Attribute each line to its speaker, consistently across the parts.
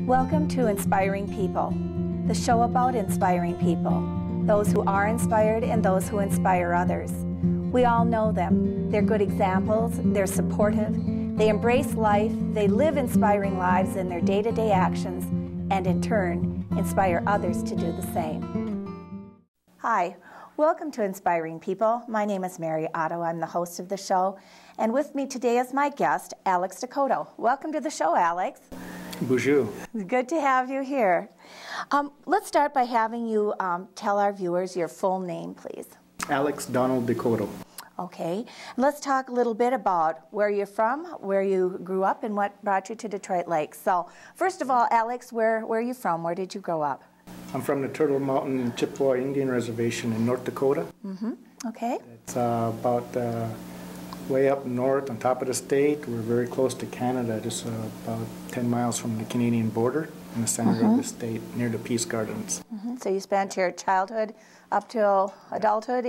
Speaker 1: Welcome to Inspiring People, the show about inspiring people, those who are inspired and those who inspire others. We all know them. They're good examples, they're supportive, they embrace life, they live inspiring lives in their day-to-day actions, and in turn, inspire others to do the same. Hi, welcome to Inspiring People. My name is Mary Otto. I'm the host of the show, and with me today is my guest, Alex Decoteau. Welcome to the show, Alex.
Speaker 2: Bonjour.
Speaker 1: Good to have you here. Let's start by having you tell our viewers your full name, please.
Speaker 2: Alex Donald Decoteau.
Speaker 1: Okay. Let's talk a little bit about where you're from, where you grew up, and what brought you to Detroit Lakes. So, first of all, Alex, where are you from? Where did you grow up?
Speaker 2: I'm from the Turtle Mountain Chippewa Indian Reservation in North Dakota.
Speaker 1: Mm-hmm. Okay.
Speaker 2: It's about way up north on top of the state. We're very close to Canada, just about 10 miles from the Canadian border in the center of the state, near the Peace Gardens.
Speaker 1: So you spent your childhood up till adulthood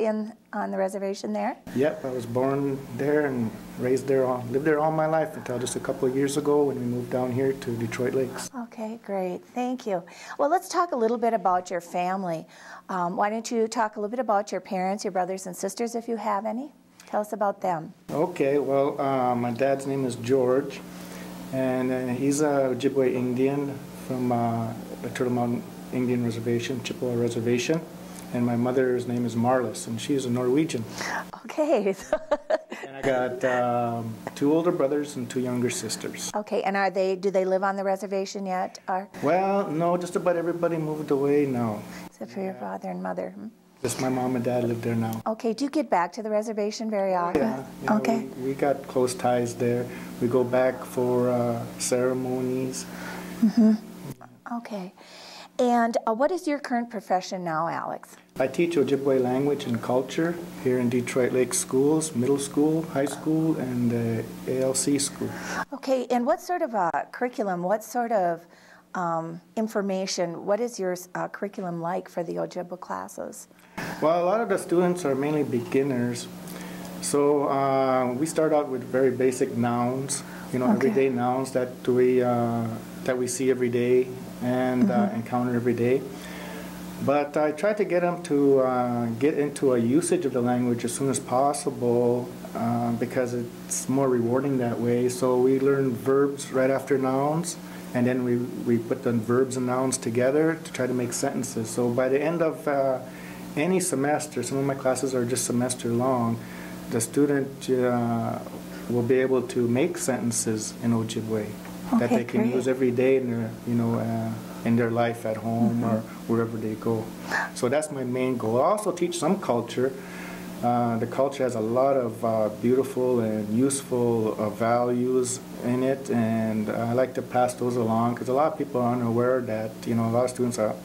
Speaker 1: on the reservation there?
Speaker 2: Yep, I was born there and raised there, lived there all my life until just a couple of years ago when we moved down here to Detroit Lakes.
Speaker 1: Okay, great. Thank you. Well, let's talk a little bit about your family. Why don't you talk a little bit about your parents, your brothers and sisters, if you have any? Tell us about them.
Speaker 2: Okay, well, my dad's name is George, and he's a Ojibwe Indian from the Turtle Mountain Indian Reservation, Chippewa Reservation, and my mother's name is Marlis, and she's a Norwegian.
Speaker 1: Okay.
Speaker 2: And I got 2 older brothers and 2 younger sisters.
Speaker 1: Okay, and do they live on the reservation yet? Or?
Speaker 2: Well, no, just about everybody moved away now.
Speaker 1: Except for your father and mother.
Speaker 2: Just my mom and dad live there now.
Speaker 1: Okay, do you get back to the reservation very often?
Speaker 2: Yeah,
Speaker 1: okay.
Speaker 2: We got close ties there. We go back for ceremonies.
Speaker 1: Okay. And what is your current profession now, Alex?
Speaker 2: I teach Ojibwe language and culture here in Detroit Lakes schools, middle school, high school, and ALC school.
Speaker 1: Okay, and what sort of curriculum, what sort of information, what is your curriculum like for the Ojibwe classes?
Speaker 2: Well, a lot of the students are mainly beginners. So we start out with very basic nouns, everyday nouns that we see every day and encounter every day. But I try to get them to get into a usage of the language as soon as possible because it's more rewarding that way. So we learn verbs right after nouns, and then we put the verbs and nouns together to try to make sentences. So by the end of any semester, some of my classes are just semester long, the student will be able to make sentences in Ojibwe that they can use every day in their, in their life at home or wherever they go. So that's my main goal. I also teach some culture. The culture has a lot of beautiful and useful values in it, and I like to pass those along because a lot of people are unaware that a lot of students are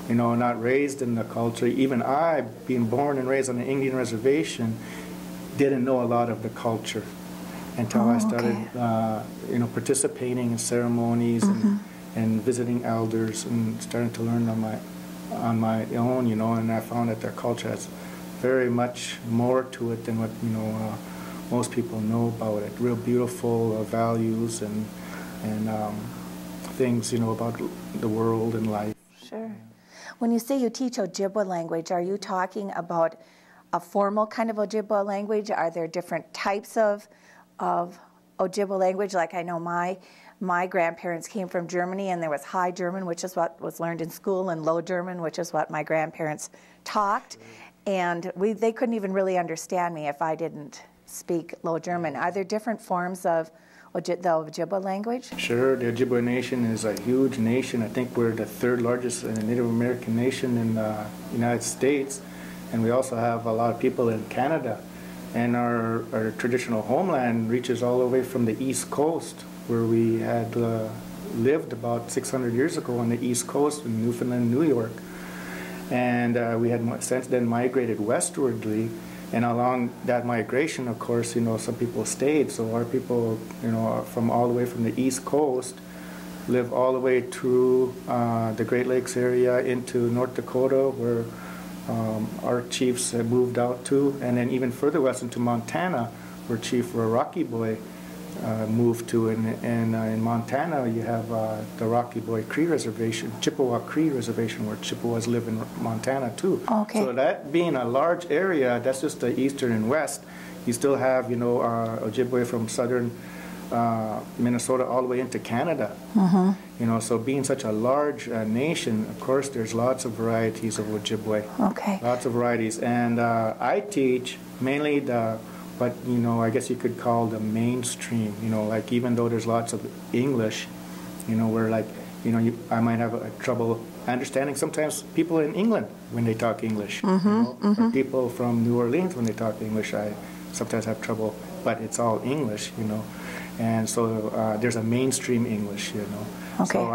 Speaker 2: not raised in the culture. Even I, being born and raised on an Indian reservation, didn't know a lot of the culture until I started participating in ceremonies and visiting elders and starting to learn on my own, and I found that their culture has very much more to it than what most people know about it. Real beautiful values and things about the world and life.
Speaker 1: Sure. When you say you teach Ojibwe language, are you talking about a formal kind of Ojibwe language? Are there different types of Ojibwe language? Like I know my grandparents came from Germany, and there was High German, which is what was learned in school, and Low German, which is what my grandparents talked. And they couldn't even really understand me if I didn't speak Low German. Are there different forms of the Ojibwe language?
Speaker 2: Sure. The Ojibwe Nation is a huge nation. I think we're the 3rd largest Native American nation in the United States. And we also have a lot of people in Canada. And our traditional homeland reaches all the way from the East Coast, where we had lived about 600 years ago on the East Coast in Newfoundland, New York. And we had since then migrated westwardly. And along that migration, of course, some people stayed. So our people, from all the way from the East Coast, live all the way through the Great Lakes area into North Dakota, where our chiefs had moved out to, and then even further west into Montana, where Chief Rocky Boy moved to. In Montana, you have the Rocky Boy Cree Reservation, Chippewa Cree Reservation, where Chippewas live in Montana too.
Speaker 1: Okay.
Speaker 2: So that being a large area, that's just the eastern and west. You still have, you know, Ojibwe from southern Minnesota all the way into Canada. You know, so being such a large nation, of course, there's lots of varieties of Ojibwe.
Speaker 1: Okay.
Speaker 2: Lots of varieties, and I teach mainly what, you know, I guess you could call the mainstream. You know, like even though there's lots of English, you know, where like, you know, I might have a trouble understanding sometimes people in England when they talk English. You know, or people from New Orleans when they talk English. I sometimes have trouble, but it's all English, you know. And so there's a mainstream English, you know.
Speaker 1: Okay.
Speaker 2: So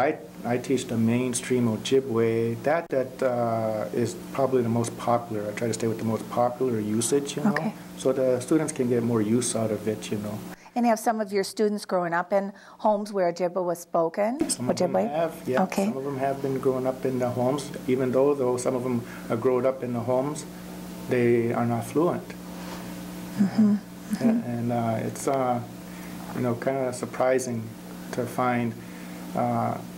Speaker 2: I teach the mainstream Ojibwe. That is probably the most popular. I try to stay with the most popular usage, you know.
Speaker 1: Okay.
Speaker 2: So the students can get more use out of it, you know.
Speaker 1: And have some of your students growing up in homes where Ojibwe was spoken?
Speaker 2: Some of them have, yeah.
Speaker 1: Okay.
Speaker 2: Some of them have been growing up in the homes, even though some of them are growing up in the homes, they are not fluent. And it's, you know, kind of surprising to find,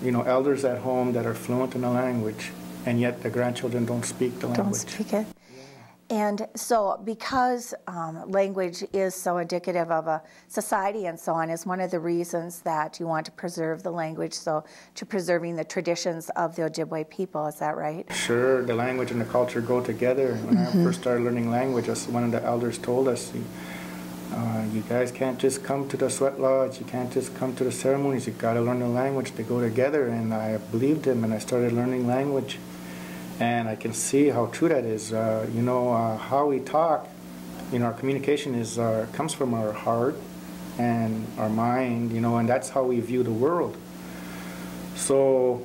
Speaker 2: you know, elders at home that are fluent in the language, and yet the grandchildren don't speak the language.
Speaker 1: Don't speak it. And so because language is so indicative of a society and so on, is one of the reasons that you want to preserve the language, so to preserving the traditions of the Ojibwe people, is that right?
Speaker 2: Sure, the language and the culture go together. When I first started learning language, as one of the elders told us, you guys can't just come to the sweat lodge, you can't just come to the ceremonies, you've got to learn the language. They go together, and I believed him, and I started learning language. And I can see how true that is. You know, how we talk, you know, our communication is comes from our heart and our mind, you know, and that's how we view the world. So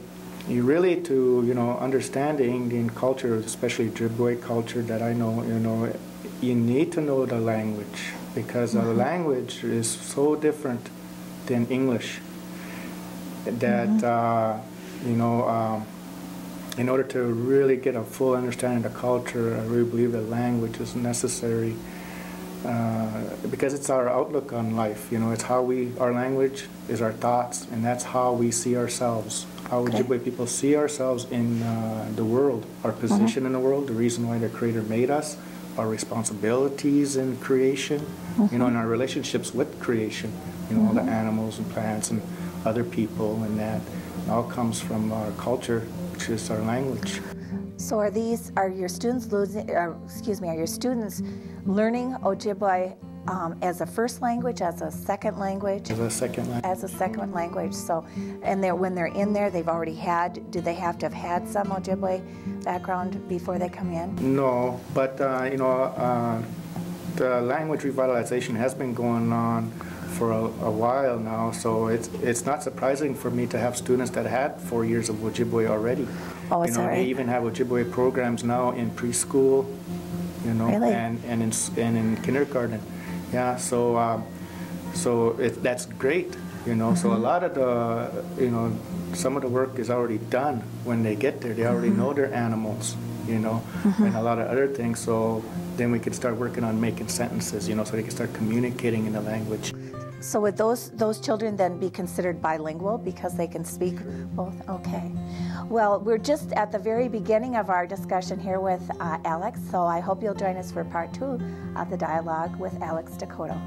Speaker 2: you really, to, you know, understand the Indian culture, especially Ojibwe culture that I know, you know, you need to know the language, because the language is so different than English that, you know, in order to really get a full understanding of the culture, I really believe that language is necessary, because it's our outlook on life. You know, it's how our language is our thoughts, and that's how we see ourselves, how Ojibwe people see ourselves in the world, our position in the world, the reason why the Creator made us, our responsibilities in creation, you know, and our relationships with creation, you know, all the animals and plants and other people, and that all comes from our culture, which is our language.
Speaker 1: So are your students are your students learning Ojibwe as a first language, as a second language?
Speaker 2: As a second language.
Speaker 1: As a second language. So, and when they're in there, they've already do they have to have had some Ojibwe background before they come in?
Speaker 2: No, but you know, the language revitalization has been going on for a while now, so it's not surprising for me to have students that had 4 years of Ojibwe already.
Speaker 1: Oh, it's
Speaker 2: you know,
Speaker 1: all right.
Speaker 2: They even have Ojibwe programs now in preschool, you know,
Speaker 1: really?
Speaker 2: and in kindergarten. Yeah, so that's great, you know. So a lot of the, you know, some of the work is already done when they get there. They already know their animals, you know, and a lot of other things. So then we can start working on making sentences, you know, so they can start communicating in the language.
Speaker 1: So would those children then be considered bilingual because they can speak both? Okay. Well, we're just at the very beginning of our discussion here with Alex, so I hope you'll join us for part 2 of the dialogue with Alex Decoteau.